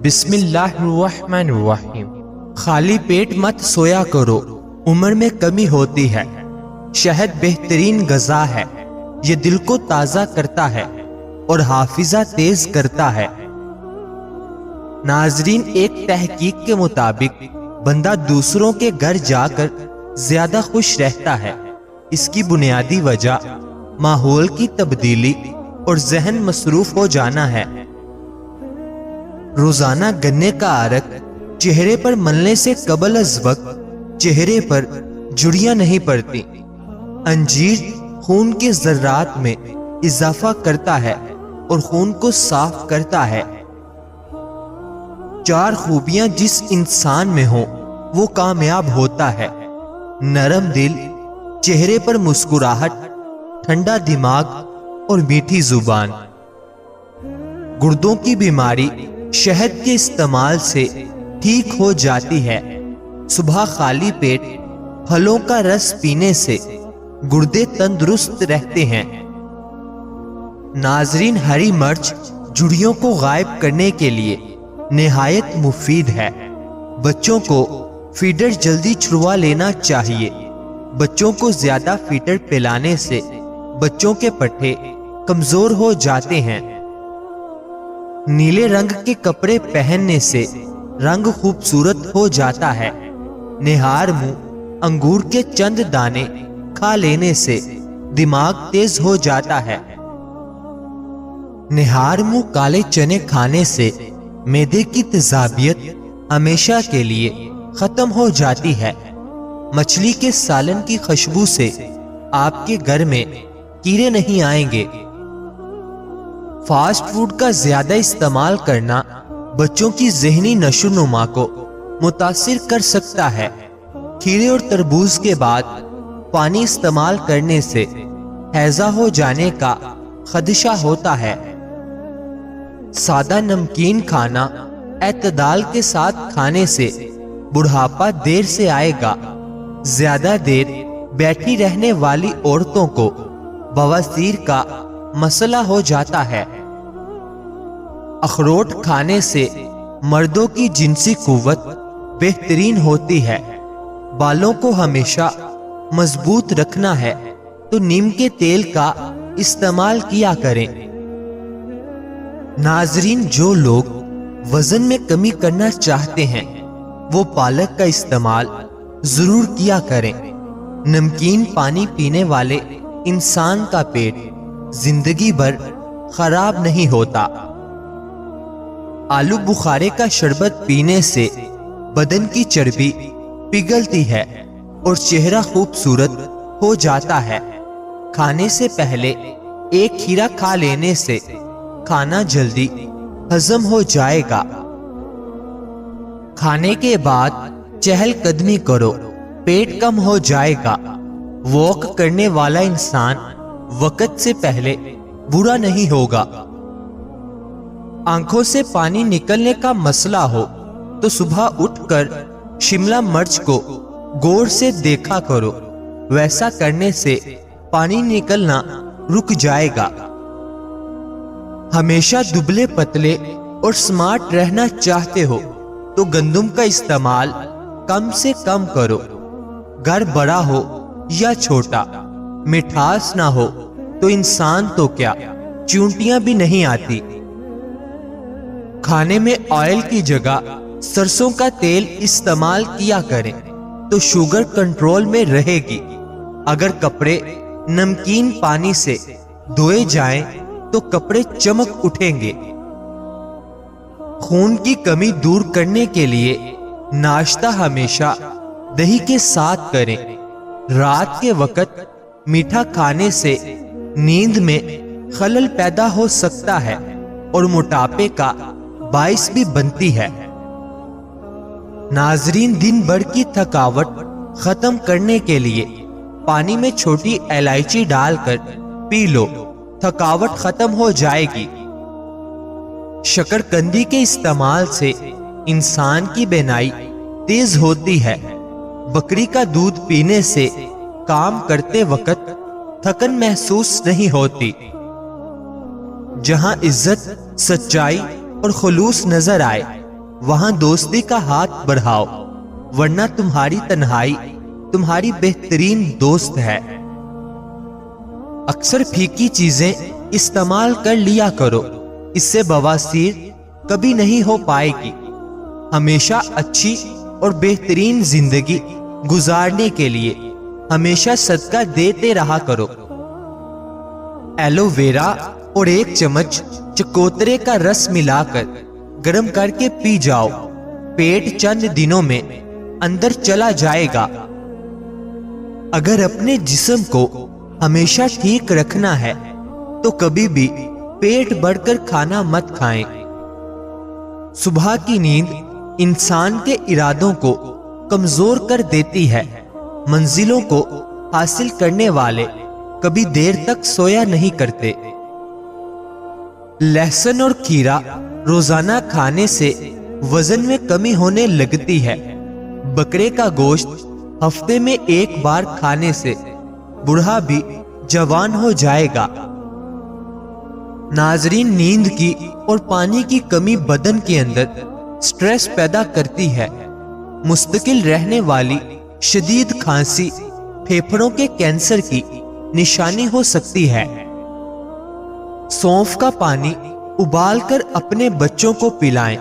بسم اللہ الرحمن الرحیم۔ خالی پیٹ مت سویا کرو، عمر میں کمی ہوتی ہے۔ شہد بہترین غذا ہے، یہ دل کو تازہ کرتا ہے اور حافظہ تیز کرتا ہے۔ ناظرین، ایک تحقیق کے مطابق بندہ دوسروں کے گھر جا کر زیادہ خوش رہتا ہے۔ اس کی بنیادی وجہ ماحول کی تبدیلی اور ذہن مصروف ہو جانا ہے۔ روزانہ گنے کا عرق چہرے پر ملنے سے قبل از وقت چہرے پر جھریاں نہیں پڑتی۔ انجیر خون کے ذرات میں اضافہ کرتا ہے اور خون کو صاف کرتا ہے۔ 4 خوبیاں جس انسان میں ہوں وہ کامیاب ہوتا ہے: نرم دل، چہرے پر مسکراہٹ، ٹھنڈا دماغ اور میٹھی زبان۔ گردوں کی بیماری شہد کے استعمال سے ٹھیک ہو جاتی ہے۔ صبح خالی پیٹ پھلوں کا رس پینے سے گردے تندرست رہتے ہیں۔ ناظرین، ہری مرچ جھریوں کو غائب کرنے کے لیے نہایت مفید ہے۔ بچوں کو فیڈر جلدی چھڑوا لینا چاہیے۔ بچوں کو زیادہ فیڈر پلانے سے بچوں کے پٹھے کمزور ہو جاتے ہیں۔ نیلے رنگ کے کپڑے پہننے سے رنگ خوبصورت ہو جاتا ہے۔ نہار منہ انگور کے چند دانے کھا لینے سے دماغ تیز ہو جاتا ہے۔ نہار منہ کالے چنے کھانے سے معدے کی تیزابیت ہمیشہ کے لیے ختم ہو جاتی ہے۔ مچھلی کے سالن کی خوشبو سے آپ کے گھر میں کیڑے نہیں آئیں گے۔ فاسٹ فوڈ کا زیادہ استعمال کرنا بچوں کی ذہنی نشو و نما کو متاثر کر سکتا ہے۔ کھیرے اور تربوز کے بعد پانی استعمال کرنے سے ہیضہ ہو جانے کا خدشہ ہوتا ہے۔ سادہ نمکین کھانا اعتدال کے ساتھ کھانے سے بڑھاپا دیر سے آئے گا۔ زیادہ دیر بیٹھی رہنے والی عورتوں کو بواسیر کا مسئلہ ہو جاتا ہے۔ اخروٹ کھانے سے مردوں کی جنسی قوت بہترین ہوتی ہے۔ بالوں کو ہمیشہ مضبوط رکھنا ہے تو نیم کے تیل کا استعمال کیا کریں۔ ناظرین، جو لوگ وزن میں کمی کرنا چاہتے ہیں وہ پالک کا استعمال ضرور کیا کریں۔ نمکین پانی پینے والے انسان کا پیٹ زندگی بھر خراب نہیں ہوتا۔ آلو بخارے کا شربت پینے سے بدن کی چربی پگھلتی ہے اور چہرہ خوبصورت ہو جاتا ہے۔ کھانے سے پہلے ایک کھیرا کھا لینے سے کھانا جلدی ہضم ہو جائے گا۔ کھانے کے بعد چہل قدمی کرو، پیٹ کم ہو جائے گا۔ واک کرنے والا انسان وقت سے پہلے برا نہیں ہوگا۔ آنکھوں سے پانی نکلنے کا مسئلہ ہو تو صبح اٹھ کر شملہ مرچ کو غور سے دیکھا کرو، ویسا کرنے سے پانی نکلنا رک جائے گا۔ ہمیشہ دبلے پتلے اور سمارٹ رہنا چاہتے ہو تو گندم کا استعمال کم سے کم کرو۔ گھر بڑا ہو یا چھوٹا، مٹھاس نہ ہو تو انسان تو کیا چونٹیاں بھی نہیں آتی۔ کھانے میں آئل کی جگہ سرسوں کا تیل استعمال کیا کریں تو شوگر کنٹرول میں رہے گی۔ اگر کپڑے نمکین پانی سے دھوئے جائیں تو کپڑے چمک اٹھیں گے۔ خون کی کمی دور کرنے کے لیے ناشتہ ہمیشہ دہی کے ساتھ کریں۔ رات کے وقت میٹھا کھانے سے نیند میں خلل پیدا ہو سکتا ہے اور موٹاپے کا باعث بھی بنتی ہے۔ ناظرین، دن بھر کی تھکاوٹ ختم کرنے کے لیے پانی میں چھوٹی الائچی ڈال کر پی لو، تھکاوٹ ختم ہو جائے گی۔ شکرکندی کے استعمال سے انسان کی بینائی تیز ہوتی ہے۔ بکری کا دودھ پینے سے کام کرتے وقت تھکن محسوس نہیں ہوتی۔ جہاں عزت، سچائی اور خلوص نظر آئے وہاں دوستی کا ہاتھ بڑھاؤ، ورنہ تمہاری تنہائی تمہاری بہترین دوست ہے۔ اکثر پھیکی چیزیں استعمال کر لیا کرو، اس سے بواسیر کبھی نہیں ہو پائے گی۔ ہمیشہ اچھی اور بہترین زندگی گزارنے کے لیے ہمیشہ صدقہ دیتے رہا کرو۔ ایلو ویرا اور 1 چمچ چکوترے کا رس ملا کر گرم کر کے پی جاؤ، پیٹ چند دنوں میں اندر چلا جائے گا۔ اگر اپنے جسم کو ہمیشہ ٹھیک رکھنا ہے تو کبھی بھی پیٹ بھر کر کھانا مت کھائیں۔ صبح کی نیند انسان کے ارادوں کو کمزور کر دیتی ہے۔ منزلوں کو حاصل کرنے والے کبھی دیر تک سویا نہیں کرتے۔ لہسن اور کھیرا روزانہ کھانے سے وزن میں کمی ہونے لگتی ہے۔ بکرے کا گوشت ہفتے میں 1 بار کھانے سے بوڑھا بھی جوان ہو جائے گا۔ ناظرین، نیند کی اور پانی کی کمی بدن کے اندر سٹریس پیدا کرتی ہے۔ مستقل رہنے والی شدید کھانسی پھیپھڑوں کے کینسر کی نشانی ہو سکتی ہے۔ سونف کا پانی ابال کر اپنے بچوں کو پلائیں،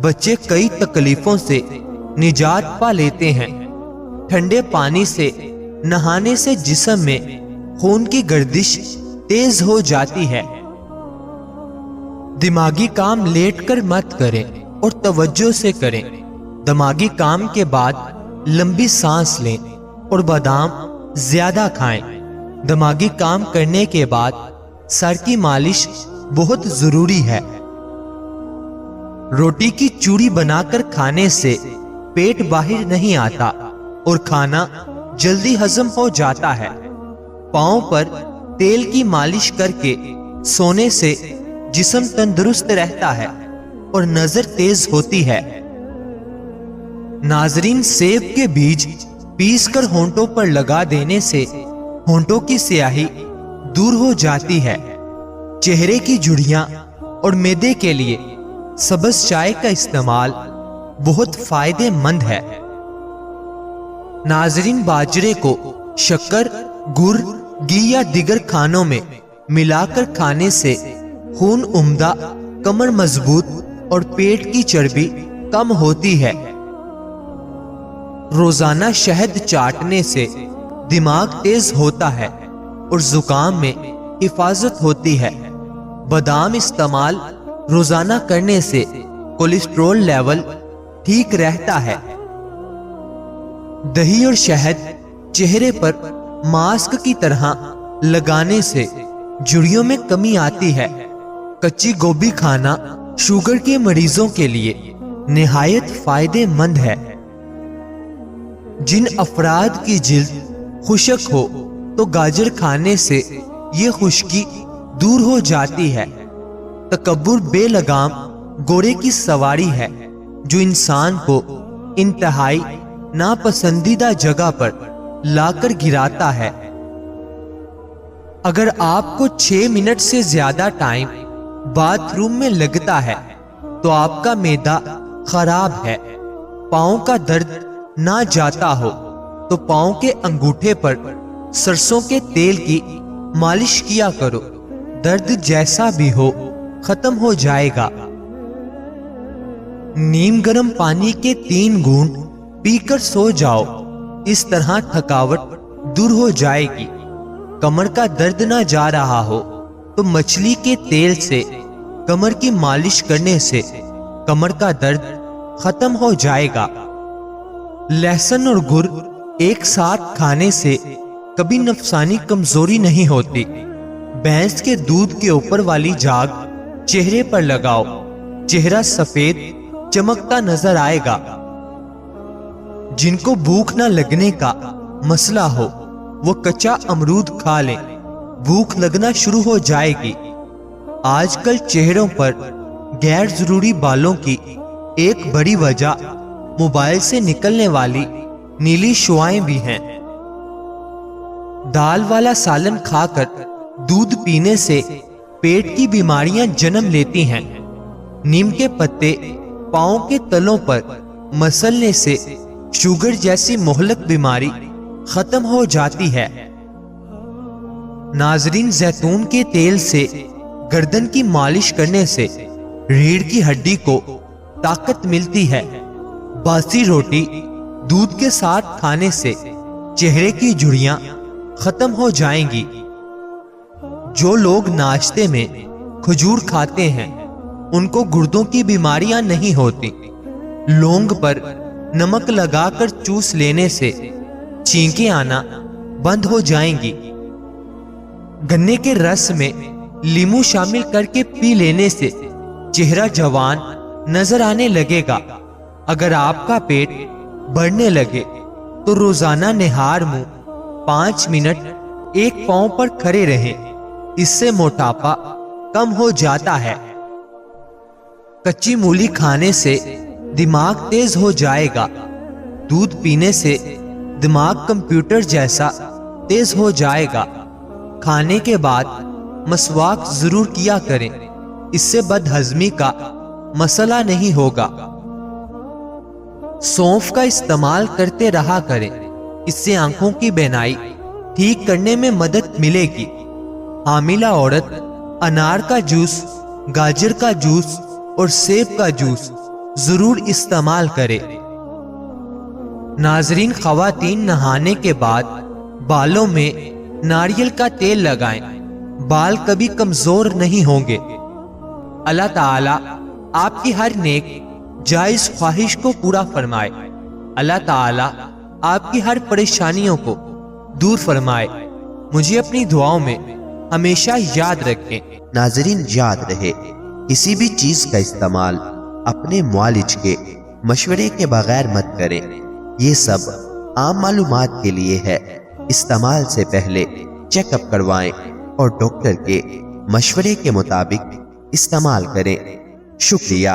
بچے کئی تکلیفوں سے نجات پا لیتے ہیں۔ ٹھنڈے پانی سے نہانے سے جسم میں خون کی گردش تیز ہو جاتی ہے۔ دماغی کام لیٹ کر مت کریں اور توجہ سے کریں۔ دماغی کام کے بعد لمبی سانس لیں اور بادام زیادہ کھائیں۔ دماغی کام کرنے کے بعد سر کی مالش بہت ضروری ہے۔ روٹی کی چوری بنا کر کھانے سے پیٹ باہر نہیں آتا اور کھانا جلدی ہضم ہو جاتا ہے۔ پاؤں پر تیل کی مالش کر کے سونے سے جسم تندرست رہتا ہے اور نظر تیز ہوتی ہے۔ ناظرین، سیب کے بیج پیس کر ہونٹوں پر لگا دینے سے ہونٹوں کی سیاہی دور ہو جاتی ہے۔ چہرے کی جھڑیاں اور معدے کے لیے سبز چائے کا استعمال بہت فائدے مند ہے۔ ناظرین، باجرے کو شکر، گڑ، گھی یا دیگر کھانوں میں ملا کر کھانے سے خون عمدہ، کمر مضبوط اور پیٹ کی چربی کم ہوتی ہے۔ روزانہ شہد چاٹنے سے دماغ تیز ہوتا ہے اور زکام میں حفاظت ہوتی ہے۔ بادام استعمال روزانہ کرنے سے کولیسٹرول لیول ٹھیک رہتا ہے۔ دہی اور شہد چہرے پر ماسک کی طرح لگانے سے جھڑیوں میں کمی آتی ہے۔ کچی گوبھی کھانا شوگر کے مریضوں کے لیے نہایت فائدے مند ہے۔ جن افراد کی جلد خشک ہو تو گاجر کھانے سے یہ خشکی دور ہو جاتی ہے۔ تکبر بے لگام گھوڑے کی سواری ہے جو انسان کو انتہائی ناپسندیدہ جگہ پر لا کر گراتا ہے۔ اگر آپ کو 6 منٹ سے زیادہ ٹائم باتھ روم میں لگتا ہے تو آپ کا معدہ خراب ہے۔ پاؤں کا درد نہ جاتا ہو تو پاؤں کے انگوٹھے پر سرسوں کے تیل کی مالش کیا کرو، درد جیسا بھی ہو ختم ہو جائے گا۔ نیم گرم پانی کے 3 گھونٹ پی کر سو جاؤ، اس طرح تھکاوٹ دور ہو جائے گی۔ کمر کا درد نہ جا رہا ہو تو مچھلی کے تیل سے کمر کی مالش کرنے سے کمر کا درد ختم ہو جائے گا۔ لہسن اور گڑ ایک ساتھ کھانے سے کبھی نفسانی کمزوری نہیں ہوتی۔ بھینس کے دودھ کے اوپر والی جھاگ چہرے پر لگاؤ، چہرہ سفید چمکتا نظر آئے گا۔ جن کو بھوک نہ لگنے کا مسئلہ ہو وہ کچا امرود کھا لیں، بھوک لگنا شروع ہو جائے گی۔ آج کل چہروں پر غیر ضروری بالوں کی ایک بڑی وجہ موبائل سے نکلنے والی نیلی شعاعیں بھی ہیں۔ دال والا سالن کھا کر دودھ پینے سے پیٹ کی بیماریاں جنم لیتی ہیں۔ نیم کے پتے پاؤں کے تلوں پر مسلنے سے شوگر جیسی مہلک بیماری ختم ہو جاتی ہے۔ ناظرین، زیتون کے تیل سے گردن کی مالش کرنے سے ریڑھ کی ہڈی کو طاقت ملتی ہے۔ باسی روٹی دودھ کے ساتھ کھانے سے چہرے کی جھریاں ختم ہو جائیں گی۔ جو لوگ ناشتے میں کھجور کھاتے ہیں ان کو گردوں کی بیماریاں نہیں ہوتی۔ لونگ پر نمک لگا کر چوس لینے سے چھینکیں آنا بند ہو جائیں گی۔ گنے کے رس میں لیمو شامل کر کے پی لینے سے چہرہ جوان نظر آنے لگے گا۔ اگر آپ کا پیٹ بڑھنے لگے تو روزانہ نہار منہ 5 منٹ ایک پاؤں پر کھڑے رہیں، اس سے موٹاپا کم ہو جاتا ہے۔ کچی مولی کھانے سے دماغ تیز ہو جائے گا۔ دودھ پینے سے دماغ کمپیوٹر جیسا تیز ہو جائے گا۔ کھانے کے بعد مسواک ضرور کیا کریں، اس سے بد ہضمی کا مسئلہ نہیں ہوگا۔ سونف کا استعمال کرتے رہا کریں، اس سے آنکھوں کی بینائی ٹھیک کرنے میں مدد ملے گی۔ حاملہ عورت انار کا جوس، گاجر کا جوس اور سیب کا جوس ضرور استعمال کرے۔ ناظرین، خواتین نہانے کے بعد بالوں میں ناریل کا تیل لگائیں، بال کبھی کمزور نہیں ہوں گے۔ اللہ تعالیٰ آپ کی ہر نیک جائز خواہش کو پورا فرمائے۔ اللہ تعالیٰ آپ کی ہر پریشانیوں کو دور فرمائے۔ مجھے اپنی دعاؤں میں ہمیشہ یاد رکھیں۔ ناظرین، یاد رہے کسی بھی چیز کا استعمال اپنے معالج کے مشورے کے بغیر مت کریں۔ یہ سب عام معلومات کے لیے ہے۔ استعمال سے پہلے چیک اپ کروائیں اور ڈاکٹر کے مشورے کے مطابق استعمال کریں۔ شکریہ۔